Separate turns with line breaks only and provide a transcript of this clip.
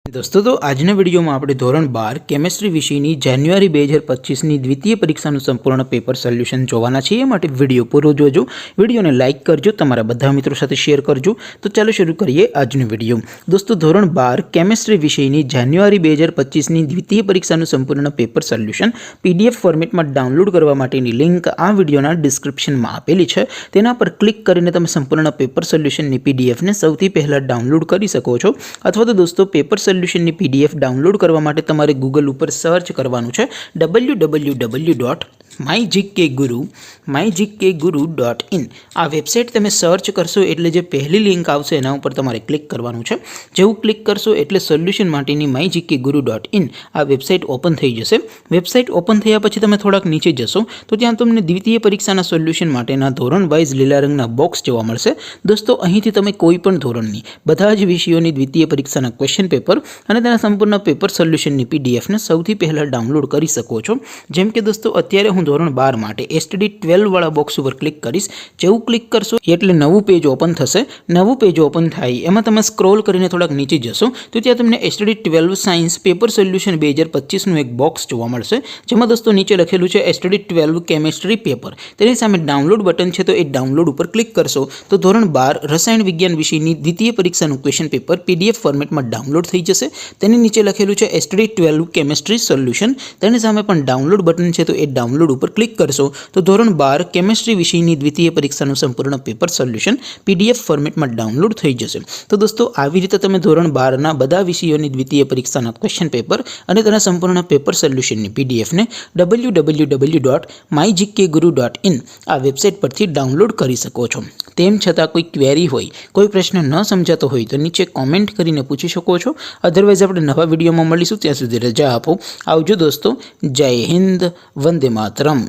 दोस्तों तो આજના વિડીયોમાં આપણે ધોરણ 12 કેમિસ્ટ્રી વિષયની જાન્યુઆરી 2025 ની દ્વિતીય પરીક્ષાનું સંપૂર્ણ પેપર સોલ્યુશન જોવાના છે। એ માટે વિડીયો પૂરો જોજો, વિડીયોને લાઈક કરજો, તમારા બધા મિત્રો સાથે શેર કરજો। તો ચાલો શરૂ કરીએ આજનો વિડીયો। દોસ્તો ધોરણ 12 કેમિસ્ટ્રી વિષયની જાન્યુઆરી 2025 ની દ્વિતીય પરીક્ષાનું સંપૂર્ણ પેપર સોલ્યુશન પીડીએફ ફોર્મેટમાં ડાઉનલોડ કરવા માટેની લિંક આ વિડીયોના ડિસ્ક્રિપ્શનમાં આપેલી છે। તેના પર ક્લિક કરીને તમે સંપૂર્ણ પેપર સોલ્યુશનની પીડીએફને સૌથી પહેલા ડાઉનલોડ કરી શકો છો। અથવા તો દોસ્તો પેપર સોલ્યુશનની પીડીએફ ડાઉનલોડ કરવા માટે તમારે ગૂગલ ઉપર સર્ચ કરવાનું છે www.mygkguru.in। આ વેબસાઇટ તમે સર્ચ કરશો એટલે જે પહેલી લિંક આવશે એના ઉપર તમારે ક્લિક કરવાનું છે। જેવું ક્લિક કરશો એટલે સોલ્યુશન માટેની mygkguru.in આ વેબસાઇટ ઓપન થઈ જશે। વેબસાઇટ ઓપન થયા પછી તમે થોડાક નીચે જશો તો ત્યાં તમને દ્વિતીય પરીક્ષાના સોલ્યુશન માટેના ધોરણ વાઇઝ લીલા રંગના બોક્સ જોવા મળશે। દોસ્તો અહીંથી તમે કોઈ પણ ધોરણની બધા જ વિષયોની દ્વિતીય પરીક્ષાના ક્વેશ્ચન પેપર અને તેના સંપૂર્ણ પેપર સોલ્યુશનની પીડીએફને સૌથી પહેલા ડાઉનલોડ કરી શકો છો। જેમ કે દોસ્તો અત્યારે હું ધોરણ 12 માટે એસટીડી 12 વાળા બોક્સ ઉપર ક્લિક કરીશ। જેવું ક્લિક કરશો એટલે નવું પેજ ઓપન થશે। નવું પેજ ઓપન થાય એમાં તમે સ્ક્રોલ કરીને થોડાક નીચે જશો તો ત્યાં તમને એસટીડી 12 સાયન્સ પેપર સોલ્યુશન 2025 નું એક બોક્સ જોવા મળશે। જેમાં દોસ્તો નીચે લખેલું છે એસટીડી 12 કેમિસ્ટ્રી પેપર। તેની સામે ડાઉનલોડ બટન છે તો એ ડાઉનલોડ ઉપર ક્લિક કરશો તો ધોરણ 12 રસાયણ વિજ્ઞાન વિષયની દ્વિતીય પરીક્ષાનું ક્વેશ્ચન પેપર પીડીએફ ફોર્મેટમાં ડાઉનલોડ થઈ જશે। તેની નીચે લખેલું છે એસટીડી 12 કેમિસ્ટ્રી સોલ્યુશન। તેની સામે પણ ડાઉનલોડ બટન છે તો એ ડાઉનલોડ ઉપર ક્લિક કરશો તો ધોરણ 12 કેમિસ્ટ્રી વિષયની દ્વિતીય પરીક્ષાનું સંપૂર્ણ પેપર સોલ્યુશન પીડીએફ ફોર્મેટમાં ડાઉનલોડ થઈ જશે। તો દોસ્તો આવી રીતે તમે ધોરણ 12 ના બધા વિષયોની દ્વિતીય પરીક્ષાના ક્વેશ્ચન પેપર અને તેના સંપૂર્ણ પેપર સોલ્યુશનની પીડીએફને www.mygkguru.in આ વેબસાઇટ પરથી ડાઉનલોડ કરી શકો છો। તેમ છતાં કોઈ ક્વેરી હોય, કોઈ પ્રશ્ન ન સમજાતો હોય તો નીચે કોમેન્ટ કરીને પૂછી શકો છો। અધરવાઇઝ આપણે નવા વિડીયોમાં મળીશું, ત્યાં સુધી રજા આપો। આવજો દોસ્તો, જય હિન્દ, વંદે માતરમ।